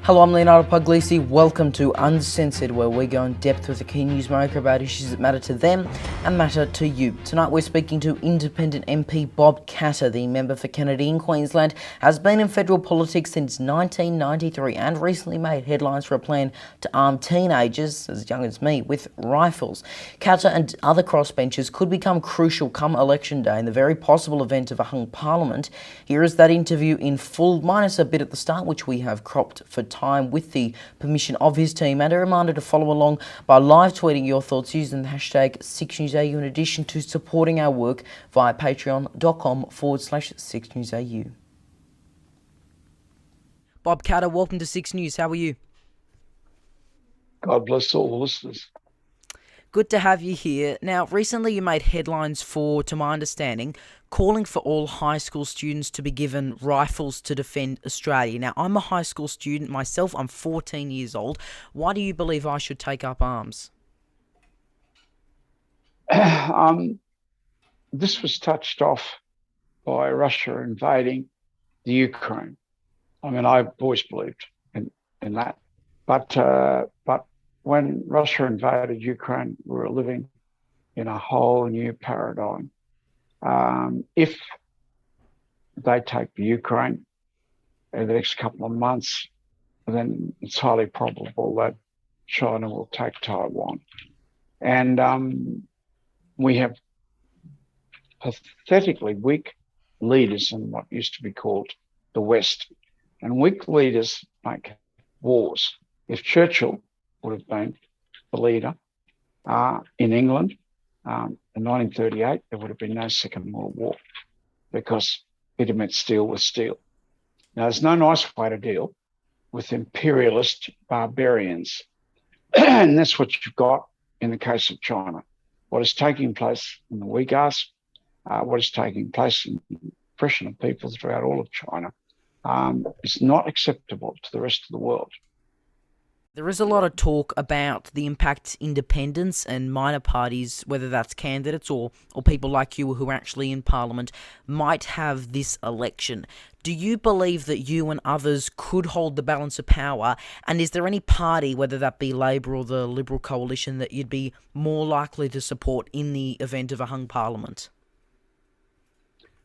Hello, I'm Leonardo Puglisi. Welcome to Uncensored, where we go in depth with the key news maker about issues that matter to them and matter to you. Tonight we're speaking to independent MP Bob Katter. The member for Kennedy in Queensland has been in federal politics since 1993 and recently made headlines for a plan to arm teenagers, as young as me, with rifles. Katter and other crossbenchers could become crucial come election day in the very possible event of a hung parliament. Here is that interview in full, minus a bit at the start, which we have cropped for time with the permission of his team, and a reminder to follow along by live tweeting your thoughts using the hashtag 6newsau in addition to supporting our work via patreon.com/6newsau. Bob Katter, welcome to 6 News. How are you? God bless all the listeners. Good to have you here. Now, recently you made headlines for, to my understanding, calling for all high school students to be given rifles to defend Australia. Now, I'm a high school student myself. I'm 14 years old. Why do you believe I should take up arms? This was touched off by Russia invading the Ukraine. I mean, I've always believed in that. But when Russia invaded Ukraine, we were living in a whole new paradigm. If they take the Ukraine in the next couple of months, then it's highly probable that China will take Taiwan. And we have pathetically weak leaders in what used to be called the West. And weak leaders make wars. If Churchill would have been the leader in England in 1938, there would have been no Second World War because it had meant steel with steel. Now, there's no nice way to deal with imperialist barbarians. And that's what you've got in the case of China. What is taking place in the Uyghurs, what is taking place in oppression of people throughout all of China is not acceptable to the rest of the world. There is a lot of talk about the impact independents and minor parties, whether that's candidates or people like you who are actually in Parliament, might have this election. Do you believe that you and others could hold the balance of power? And is there any party, whether that be Labor or the Liberal coalition, that you'd be more likely to support in the event of a hung Parliament?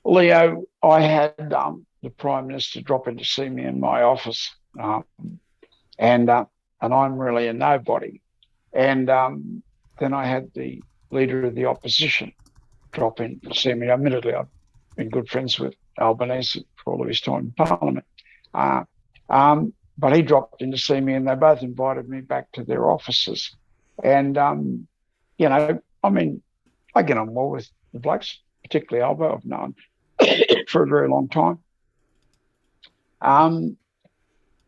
Leo, I had the Prime Minister drop in to see me in my office, and I'm really a nobody. And then I had the Leader of the Opposition drop in to see me. Admittedly, I've been good friends with Albanese for all of his time in Parliament. But he dropped in to see me, and they both invited me back to their offices. And, I mean, I get on well with the blokes, particularly Albo. I've known for a very long time.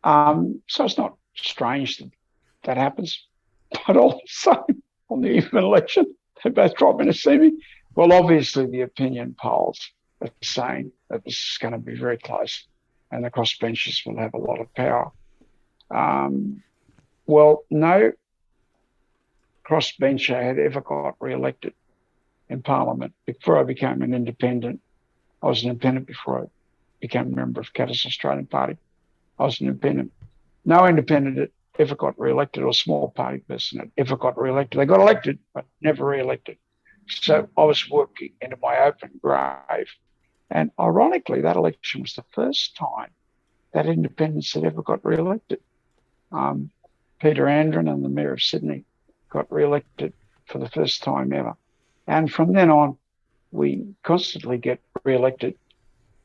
So it's not strange that happens, but also on the even election, they both drop in to see me. Well, obviously the opinion polls are saying that this is going to be very close and the crossbenchers will have a lot of power. Well, no crossbencher had ever got re-elected in Parliament. Before I became an independent, I was an independent before I became a member of Katter's Australian Party. I was an independent. No independent ever got re-elected, or small party person that ever got re-elected. They got elected, but never re-elected. So I was working into my open grave. And ironically, that election was the first time that independents had ever got re-elected. Peter Andren and the Mayor of Sydney got re-elected for the first time ever. And from then on, we constantly get re-elected.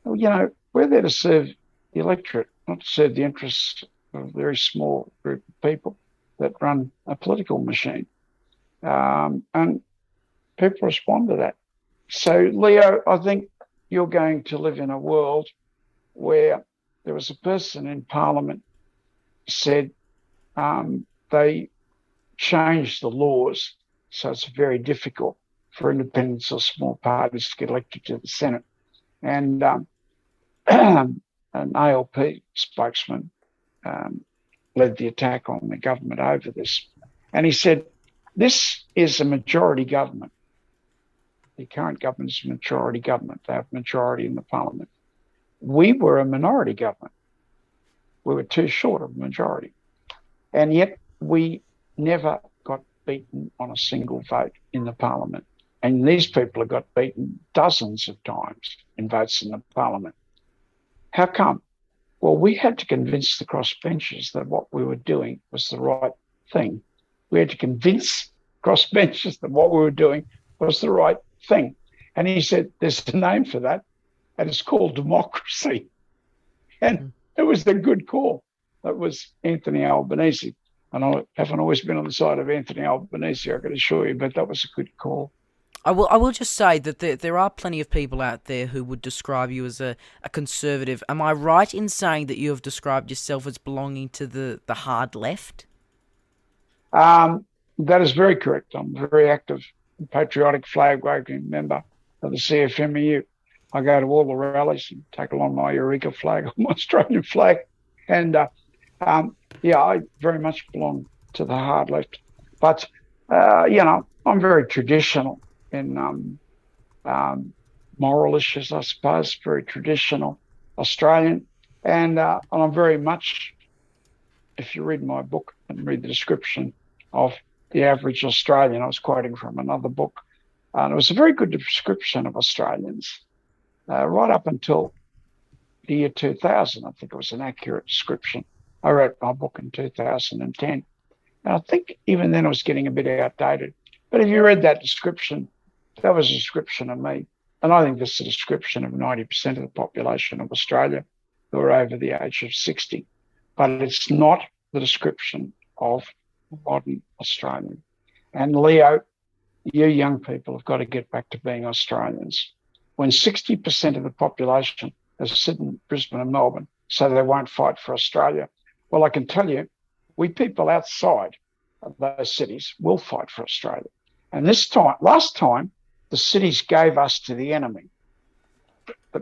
Well, you know, we're there to serve the electorate, not to serve the interests of a very small group of people that run a political machine. And people respond to that. So, Leo, I think you're going to live in a world where there was a person in Parliament said they changed the laws, so it's very difficult for independents or small parties to get elected to the Senate. And an ALP spokesman led the attack on the government over this. And he said, this is a majority government. The current government is a majority government. They have majority in the Parliament. We were a minority government. We were too short of a majority. And yet we never got beaten on a single vote in the parliament. And these people have got beaten dozens of times in votes in the parliament. How come? Well, we had to convince the crossbenchers that what we were doing was the right thing. We had to convince crossbenchers that what we were doing was the right thing. And he said, there's a name for that, and it's called democracy. And it was the good call. That was Anthony Albanese. And I haven't always been on the side of Anthony Albanese, I can assure you, but that was a good call. I will just say that there are plenty of people out there who would describe you as a conservative. Am I right in saying that you have described yourself as belonging to the hard left? That is very correct. I'm a very active patriotic flag waving member of the CFMEU. I go to all the rallies and take along my Eureka flag, my Australian flag. And I very much belong to the hard left. But, I'm very traditional in moral issues, I suppose, very traditional Australian. And I'm very much, if you read my book and read the description of the average Australian, I was quoting from another book, and it was a very good description of Australians right up until the year 2000. I think it was an accurate description. I wrote my book in 2010. And I think even then it was getting a bit outdated. But if you read that description, that was a description of me. And I think that's a description of 90% of the population of Australia who are over the age of 60. But it's not the description of modern Australian. And Leo, you young people have got to get back to being Australians. When 60% of the population has Sydney, Brisbane and Melbourne say they won't fight for Australia, well, I can tell you, we people outside of those cities will fight for Australia. And last time, the cities gave us to the enemy. The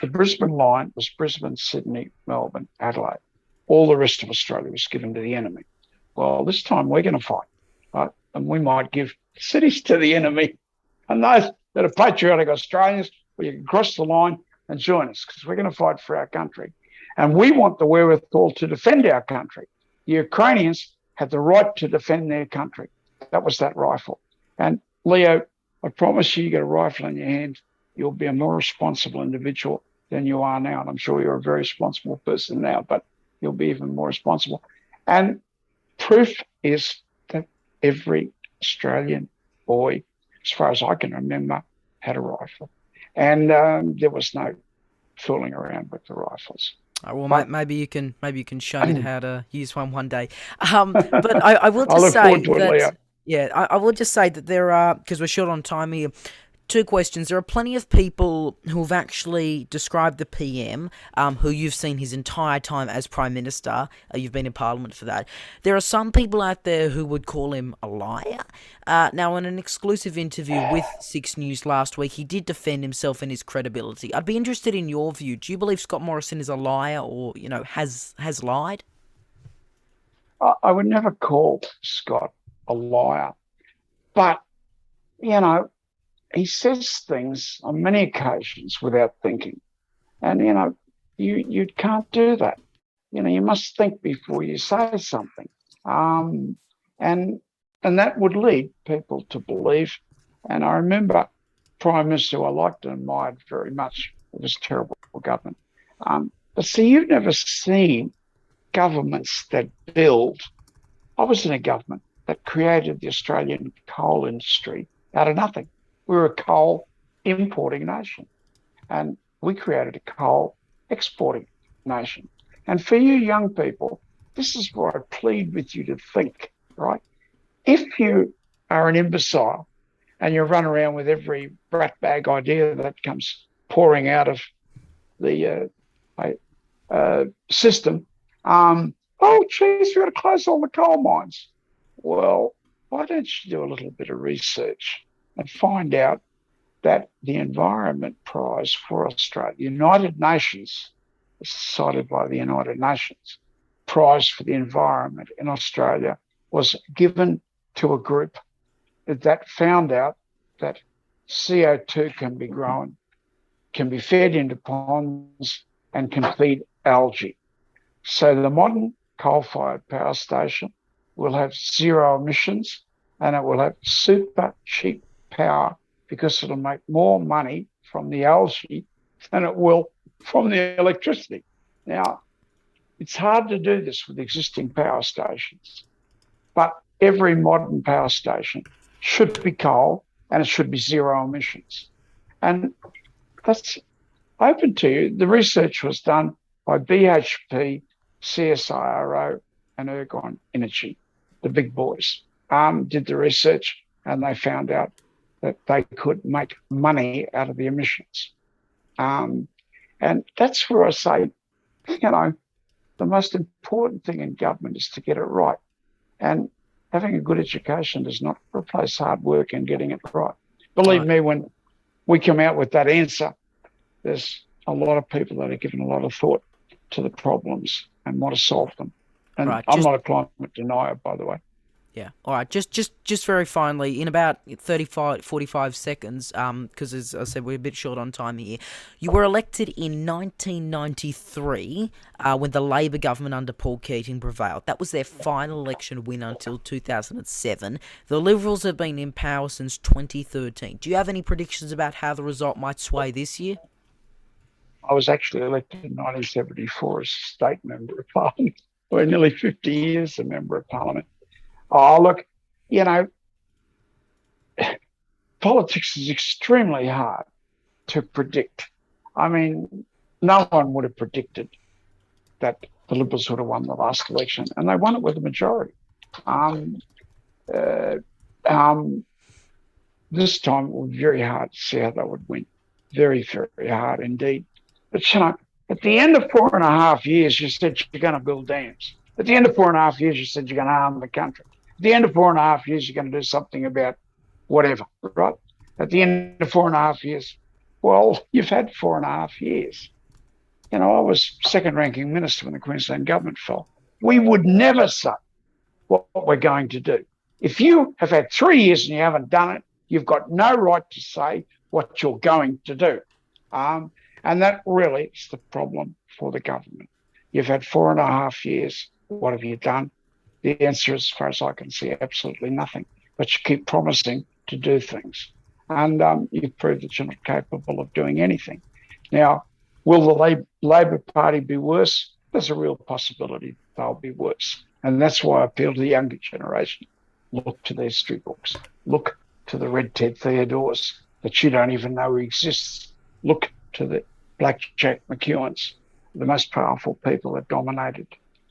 Brisbane line was Brisbane, Sydney, Melbourne, Adelaide. All the rest of Australia was given to the enemy. Well, this time we're going to fight, right? And we might give cities to the enemy. And those that are patriotic Australians, well, you can cross the line and join us because we're going to fight for our country. And we want the wherewithal to defend our country. The Ukrainians had the right to defend their country. That was that rifle. And Leo, I promise you get a rifle in your hand, you'll be a more responsible individual than you are now. And I'm sure you're a very responsible person now, but you'll be even more responsible. And proof is that every Australian boy, as far as I can remember, had a rifle. And there was no fooling around with the rifles. Well, maybe you can show me how to use one day. But I will just say that. Yeah, I will just say that there are, because we're short on time here, two questions. There are plenty of people who have actually described the PM, who you've seen his entire time as Prime Minister. You've been in Parliament for that. There are some people out there who would call him a liar. Now, in an exclusive interview with 6 News last week, he did defend himself and his credibility. I'd be interested in your view. Do you believe Scott Morrison is a liar or, has lied? I would never call Scott a liar. But, he says things on many occasions without thinking. And, you can't do that. You must think before you say something. And that would lead people to believe. And I remember Prime Minister who I liked and admired very much. It was terrible government. But see, you've never seen governments that build. I was in a government that created the Australian coal industry out of nothing. We were a coal importing nation, and we created a coal exporting nation. And for you young people, this is where I plead with you to think, right? If you are an imbecile and you run around with every brat bag idea that comes pouring out of the system, oh, geez, we've got to close all the coal mines. Well, why don't you do a little bit of research and find out that the Environment Prize for Australia, United Nations, cited by the United Nations, Prize for the Environment in Australia was given to a group that found out that CO2 can be grown, can be fed into ponds and can feed algae. So the modern coal-fired power station will have zero emissions, and it will have super cheap power because it'll make more money from the algae than it will from the electricity. Now, it's hard to do this with existing power stations, but every modern power station should be coal and it should be zero emissions. And that's open to you. The research was done by BHP, CSIRO, and Ergon Energy, the big boys, did the research, and they found out that they could make money out of the emissions. And that's where I say, the most important thing in government is to get it right. And having a good education does not replace hard work and getting it right. Believe me, when we come out with that answer, there's a lot of people that are giving a lot of thought to the problems and want to solve them. And I'm not a climate denier, by the way. Yeah. All right. Just very finally, in about 45 seconds, because as I said, we're a bit short on time here. You were elected in 1993 when the Labor government under Paul Keating prevailed. That was their final election win until 2007. The Liberals have been in power since 2013. Do you have any predictions about how the result might sway this year? I was actually elected in 1974 as a state member of parliament. We're nearly 50 years a member of parliament. Oh, look, politics is extremely hard to predict. I mean, no one would have predicted that the Liberals would have won the last election, and they won it with a majority. This time it was very hard to see how they would win. Very, very hard indeed. But, at the end of 4.5 years, you said you're going to build dams. At the end of 4.5 years, you said you're going to harm the country. At the end of 4.5 years, you're going to do something about whatever, right? At the end of 4.5 years, well, you've had 4.5 years. I was second-ranking minister when the Queensland government fell. We would never say what we're going to do. If you have had 3 years and you haven't done it, you've got no right to say what you're going to do. And that really is the problem for the government. You've had 4.5 years. What have you done? The answer, as far as I can see, absolutely nothing. But you keep promising to do things. And you've proved that you're not capable of doing anything. Now, will the Labor Party be worse? There's a real possibility they'll be worse. And that's why I appeal to the younger generation. Look to their history books. Look to the Red Ted Theodores that you don't even know exists. Look to the Blackjack McEwens, the most powerful people that dominated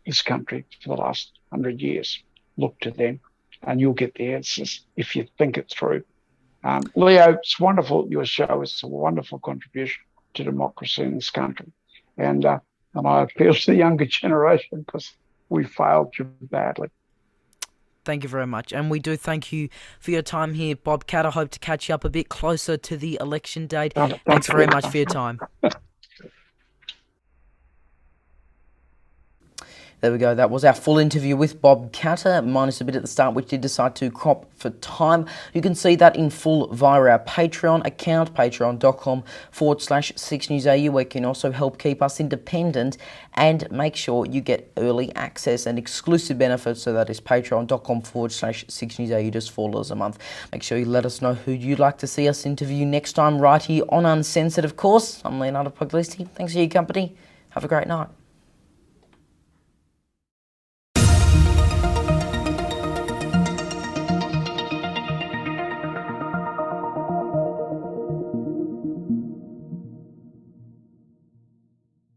this country for the last 100 years. Look to them and you'll get the answers if you think it through. Leo, it's wonderful. Your show is a wonderful contribution to democracy in this country. And I appeal to the younger generation because we failed you badly. Thank you very much. And we do thank you for your time here, Bob Catt. I hope to catch you up a bit closer to the election date. Thanks very much for your time. There we go. That was our full interview with Bob Catt, minus a bit at the start, which did decide to crop for time. You can see that in full via our Patreon account, patreon.com/6newsau, where you can also help keep us independent and make sure you get early access and exclusive benefits. So that is patreon.com/6newsau, just $4 a month. Make sure you let us know who you'd like to see us interview next time right here on Uncensored, of course. I'm Leonardo Puglisi. Thanks for your company. Have a great night.